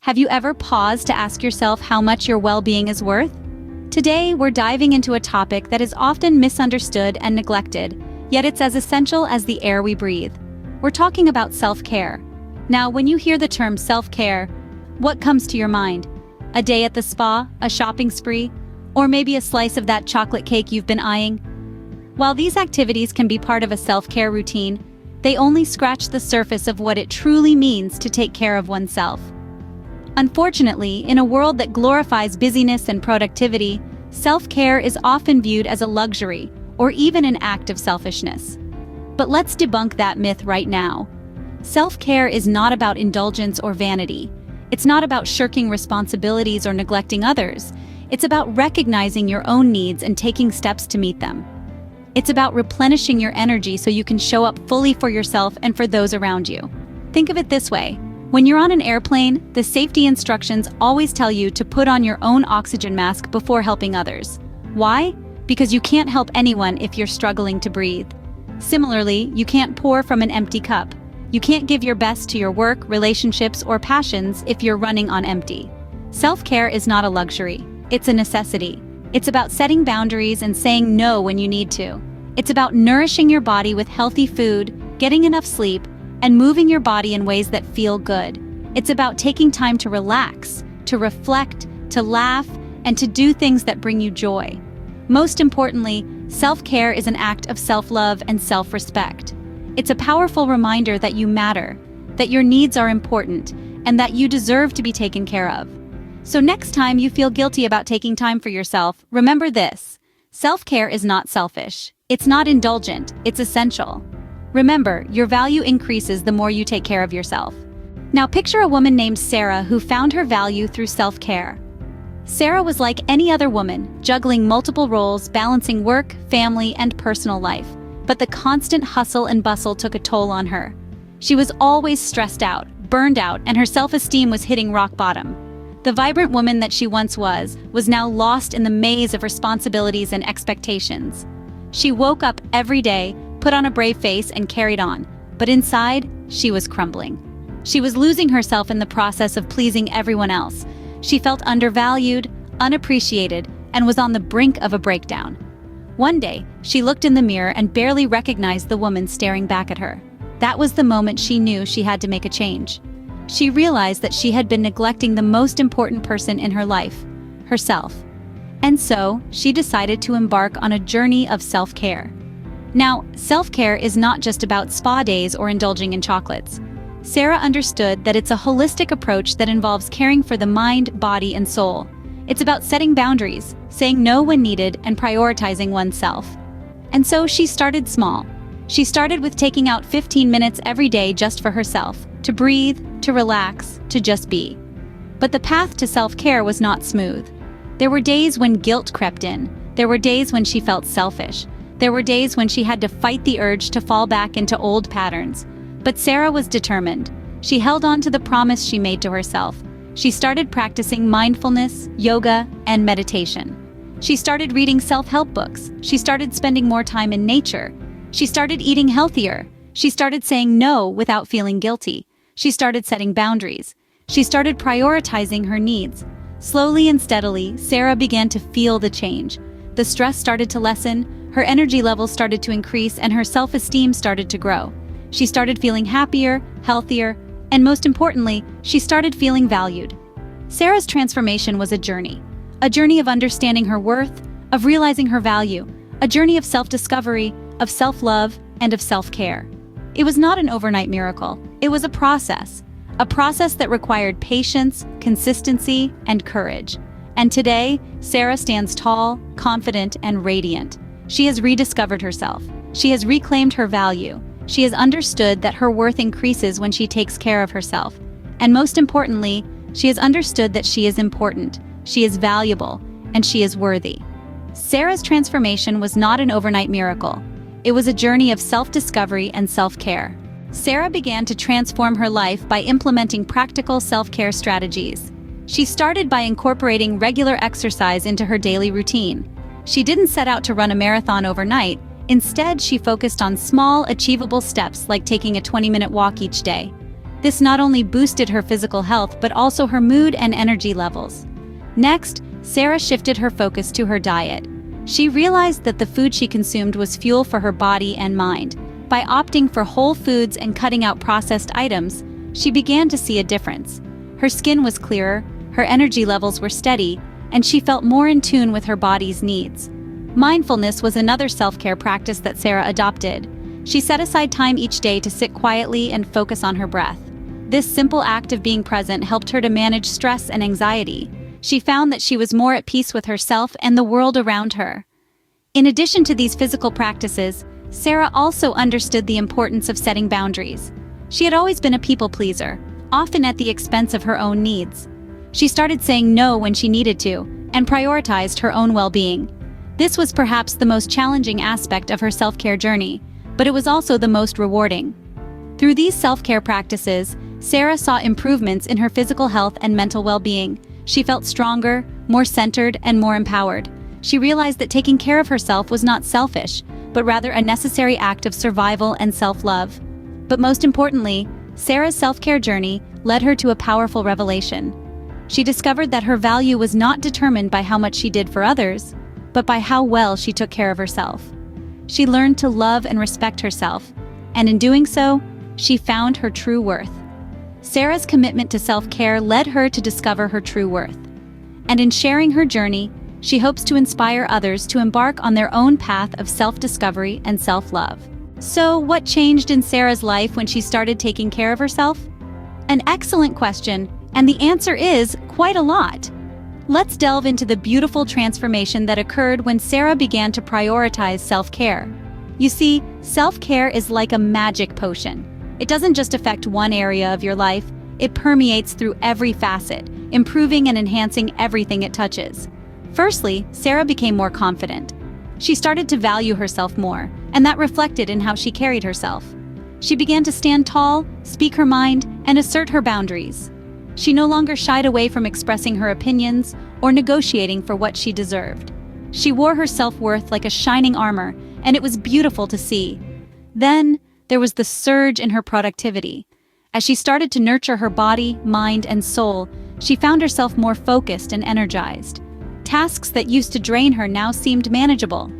Have you ever paused to ask yourself how much your well-being is worth? Today, we're diving into a topic that is often misunderstood and neglected, yet it's as essential as the air we breathe. We're talking about self-care. Now, when you hear the term self-care, what comes to your mind? A day at the spa, a shopping spree, or maybe a slice of that chocolate cake you've been eyeing? While these activities can be part of a self-care routine, they only scratch the surface of what it truly means to take care of oneself. Unfortunately, in a world that glorifies busyness and productivity, self-care is often viewed as a luxury or even an act of selfishness. But let's debunk that myth right now. Self-care is not about indulgence or vanity. It's not about shirking responsibilities or neglecting others. It's about recognizing your own needs and taking steps to meet them. It's about replenishing your energy so you can show up fully for yourself and for those around you. Think of it this way. When you're on an airplane, the safety instructions always tell you to put on your own oxygen mask before helping others. Why? Because you can't help anyone if you're struggling to breathe. Similarly, you can't pour from an empty cup. You can't give your best to your work, relationships, or passions if you're running on empty. Self-care is not a luxury. It's a necessity. It's about setting boundaries and saying no when you need to. It's about nourishing your body with healthy food, getting enough sleep, and moving your body in ways that feel good. It's about taking time to relax, to reflect, to laugh, and to do things that bring you joy. Most importantly, self-care is an act of self-love and self-respect. It's a powerful reminder that you matter, that your needs are important, and that you deserve to be taken care of. So next time you feel guilty about taking time for yourself, remember this: self-care is not selfish. It's not indulgent, it's essential. Remember, your value increases the more you take care of yourself. Now picture a woman named Sarah who found her value through self-care. Sarah was like any other woman, juggling multiple roles, balancing work, family, and personal life. But the constant hustle and bustle took a toll on her. She was always stressed out, burned out, and her self-esteem was hitting rock bottom. The vibrant woman that she once was now lost in the maze of responsibilities and expectations. She woke up every day, put on a brave face, and carried on. But inside, she was crumbling. She was losing herself in the process of pleasing everyone else. She felt undervalued, unappreciated, and was on the brink of a breakdown. One day, she looked in the mirror and barely recognized the woman staring back at her. That was the moment she knew she had to make a change. She realized that she had been neglecting the most important person in her life, herself. And so, she decided to embark on a journey of self-care. Now, self-care is not just about spa days or indulging in chocolates. Sarah understood that it's a holistic approach that involves caring for the mind, body, and soul. It's about setting boundaries, saying no when needed, and prioritizing oneself. And so she started small. She started with taking out 15 minutes every day just for herself, to breathe, to relax, to just be. But the path to self-care was not smooth. There were days when guilt crept in. There were days when she felt selfish. There were days when she had to fight the urge to fall back into old patterns. But Sarah was determined. She held on to the promise she made to herself. She started practicing mindfulness, yoga, and meditation. She started reading self-help books. She started spending more time in nature. She started eating healthier. She started saying no without feeling guilty. She started setting boundaries. She started prioritizing her needs. Slowly and steadily, Sarah began to feel the change. The stress started to lessen, her energy levels started to increase, and her self-esteem started to grow. She started feeling happier, healthier, and most importantly, she started feeling valued. Sarah's transformation was a journey of understanding her worth, of realizing her value, a journey of self-discovery, of self-love, and of self-care. It was not an overnight miracle. It was a process that required patience, consistency, and courage. And today, Sarah stands tall, confident, and radiant. She has rediscovered herself. She has reclaimed her value. She has understood that her worth increases when she takes care of herself. And most importantly, she has understood that she is important, she is valuable, and she is worthy. Sarah's transformation was not an overnight miracle. It was a journey of self-discovery and self-care. Sarah began to transform her life by implementing practical self-care strategies. She started by incorporating regular exercise into her daily routine. She didn't set out to run a marathon overnight. Instead, she focused on small, achievable steps like taking a 20-minute walk each day. This not only boosted her physical health but also her mood and energy levels. Next, Sarah shifted her focus to her diet. She realized that the food she consumed was fuel for her body and mind. By opting for whole foods and cutting out processed items, she began to see a difference. Her skin was clearer, her energy levels were steady, and she felt more in tune with her body's needs. Mindfulness was another self-care practice that Sarah adopted. She set aside time each day to sit quietly and focus on her breath. This simple act of being present helped her to manage stress and anxiety. She found that she was more at peace with herself and the world around her. In addition to these physical practices, Sarah also understood the importance of setting boundaries. She had always been a people pleaser, often at the expense of her own needs. She started saying no when she needed to, and prioritized her own well-being. This was perhaps the most challenging aspect of her self-care journey, but it was also the most rewarding. Through these self-care practices, Sarah saw improvements in her physical health and mental well-being. She felt stronger, more centered, and more empowered. She realized that taking care of herself was not selfish, but rather a necessary act of survival and self-love. But most importantly, Sarah's self-care journey led her to a powerful revelation. She discovered that her value was not determined by how much she did for others, but by how well she took care of herself. She learned to love and respect herself, and in doing so, she found her true worth. Sarah's commitment to self-care led her to discover her true worth. And in sharing her journey, she hopes to inspire others to embark on their own path of self-discovery and self-love. So, what changed in Sarah's life when she started taking care of herself? An excellent question, and the answer is quite a lot. Let's delve into the beautiful transformation that occurred when Sarah began to prioritize self-care. You see, self-care is like a magic potion. It doesn't just affect one area of your life, it permeates through every facet, improving and enhancing everything it touches. Firstly, Sarah became more confident. She started to value herself more, and that reflected in how she carried herself. She began to stand tall, speak her mind, and assert her boundaries. She no longer shied away from expressing her opinions or negotiating for what she deserved. She wore her self-worth like a shining armor, and it was beautiful to see. Then, there was the surge in her productivity. As she started to nurture her body, mind, and soul, she found herself more focused and energized. Tasks that used to drain her now seemed manageable.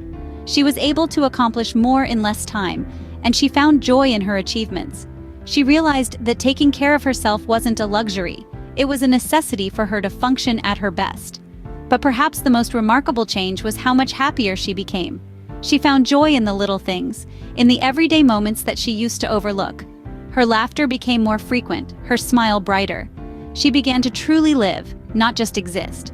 She was able to accomplish more in less time, and she found joy in her achievements. She realized that taking care of herself wasn't a luxury, it was a necessity for her to function at her best. But perhaps the most remarkable change was how much happier she became. She found joy in the little things, in the everyday moments that she used to overlook. Her laughter became more frequent, her smile brighter. She began to truly live, not just exist.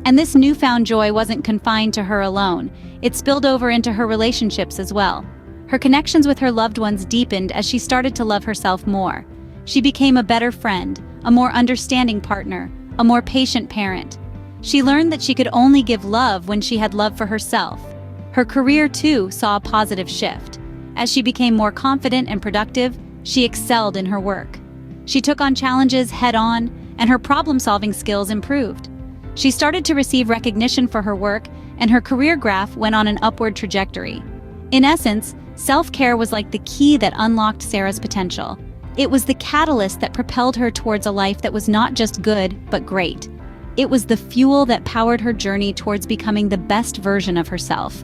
And this newfound joy wasn't confined to her alone, it spilled over into her relationships as well. Her connections with her loved ones deepened as she started to love herself more. She became a better friend, a more understanding partner, a more patient parent. She learned that she could only give love when she had love for herself. Her career, too, saw a positive shift. As she became more confident and productive, she excelled in her work. She took on challenges head-on, and her problem-solving skills improved. She started to receive recognition for her work, and her career graph went on an upward trajectory. In essence, self-care was like the key that unlocked Sarah's potential. It was the catalyst that propelled her towards a life that was not just good, but great. It was the fuel that powered her journey towards becoming the best version of herself.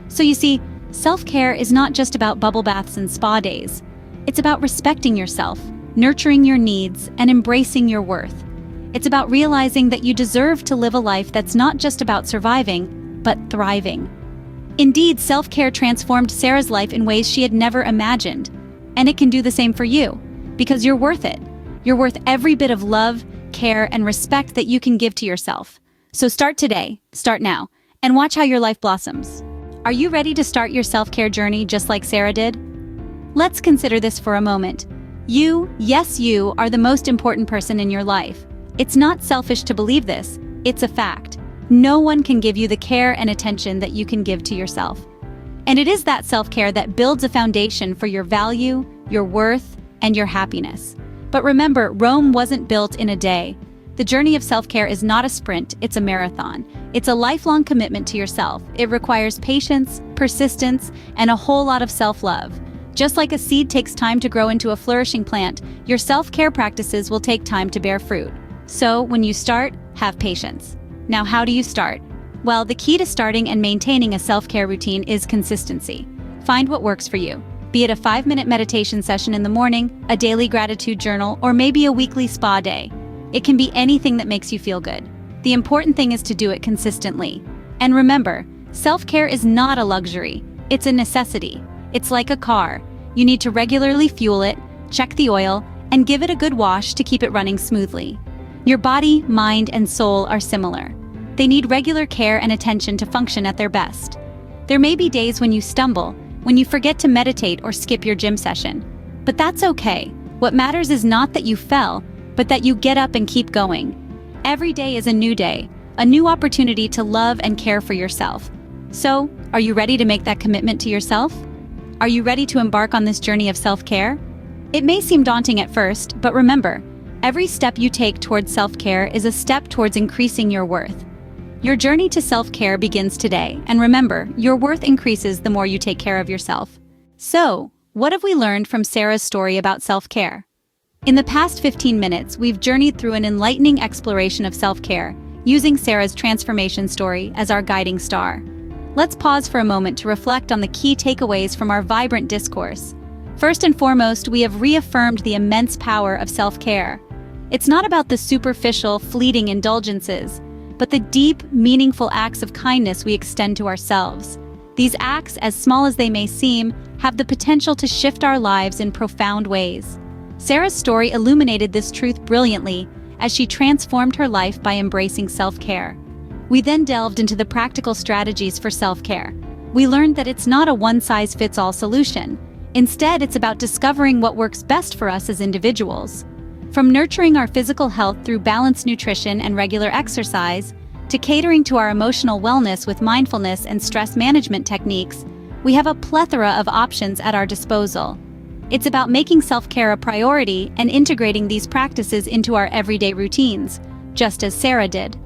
So you see, self-care is not just about bubble baths and spa days. It's about respecting yourself, nurturing your needs, and embracing your worth. It's about realizing that you deserve to live a life that's not just about surviving, but thriving. Indeed, self-care transformed Sarah's life in ways she had never imagined. And it can do the same for you, because you're worth it. You're worth every bit of love, care, and respect that you can give to yourself. So start today, start now, and watch how your life blossoms. Are you ready to start your self-care journey just like Sarah did? Let's consider this for a moment. You, yes you, are the most important person in your life. It's not selfish to believe this, it's a fact. No one can give you the care and attention that you can give to yourself. And it is that self-care that builds a foundation for your value, your worth, and your happiness. But remember, Rome wasn't built in a day. The journey of self-care is not a sprint, it's a marathon. It's a lifelong commitment to yourself. It requires patience, persistence, and a whole lot of self-love. Just like a seed takes time to grow into a flourishing plant, your self-care practices will take time to bear fruit. So, when you start, have patience. Now, how do you start? Well, the key to starting and maintaining a self-care routine is consistency. Find what works for you. Be it a 5-minute meditation session in the morning, a daily gratitude journal, or maybe a weekly spa day. It can be anything that makes you feel good. The important thing is to do it consistently. And remember, self-care is not a luxury. It's a necessity. It's like a car. You need to regularly fuel it, check the oil, and give it a good wash to keep it running smoothly. Your body, mind, and soul are similar. They need regular care and attention to function at their best. There may be days when you stumble, when you forget to meditate or skip your gym session. But that's okay. What matters is not that you fell, but that you get up and keep going. Every day is a new opportunity to love and care for yourself. So, are you ready to make that commitment to yourself? Are you ready to embark on this journey of self-care? It may seem daunting at first, but remember, every step you take towards self-care is a step towards increasing your worth. Your journey to self-care begins today, and remember, your worth increases the more you take care of yourself. So, what have we learned from Sarah's story about self-care? In the past 15 minutes, we've journeyed through an enlightening exploration of self-care, using Sarah's transformation story as our guiding star. Let's pause for a moment to reflect on the key takeaways from our vibrant discourse. First and foremost, we have reaffirmed the immense power of self-care. It's not about the superficial, fleeting indulgences, but the deep, meaningful acts of kindness we extend to ourselves. These acts, as small as they may seem, have the potential to shift our lives in profound ways. Sarah's story illuminated this truth brilliantly as she transformed her life by embracing self-care. We then delved into the practical strategies for self-care. We learned that it's not a one-size-fits-all solution. Instead, it's about discovering what works best for us as individuals. From nurturing our physical health through balanced nutrition and regular exercise, to catering to our emotional wellness with mindfulness and stress management techniques, we have a plethora of options at our disposal. It's about making self-care a priority and integrating these practices into our everyday routines, just as Sarah did.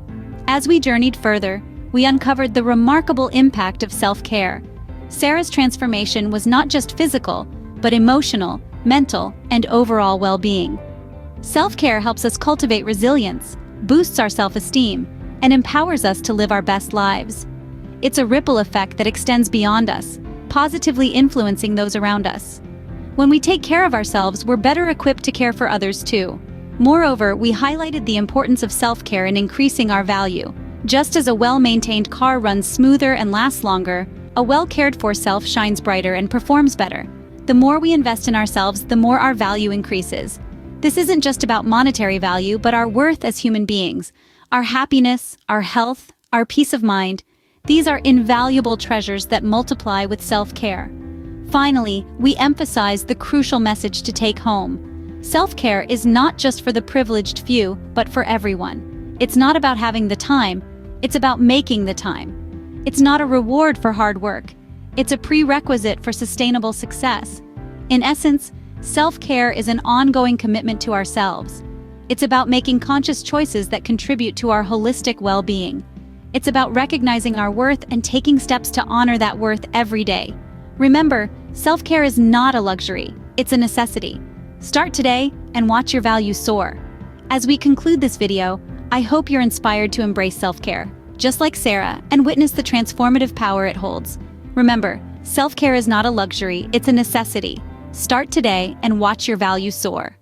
As we journeyed further, we uncovered the remarkable impact of self-care. Sarah's transformation was not just physical, but emotional, mental, and overall well-being. Self-care helps us cultivate resilience, boosts our self-esteem, and empowers us to live our best lives. It's a ripple effect that extends beyond us, positively influencing those around us. When we take care of ourselves, we're better equipped to care for others too. Moreover, we highlighted the importance of self-care in increasing our value. Just as a well-maintained car runs smoother and lasts longer, a well-cared-for self shines brighter and performs better. The more we invest in ourselves, the more our value increases. This isn't just about monetary value, but our worth as human beings. Our happiness, our health, our peace of mind. These are invaluable treasures that multiply with self-care. Finally, we emphasize the crucial message to take home. Self-care is not just for the privileged few, but for everyone. It's not about having the time, it's about making the time. It's not a reward for hard work, it's a prerequisite for sustainable success. In essence, self-care is an ongoing commitment to ourselves. It's about making conscious choices that contribute to our holistic well-being. It's about recognizing our worth and taking steps to honor that worth every day. Remember, self-care is not a luxury, it's a necessity. Start today and watch your value soar. As we conclude this video, I hope you're inspired to embrace self-care, just like Sarah, and witness the transformative power it holds. Remember, self-care is not a luxury, it's a necessity. Start today and watch your value soar.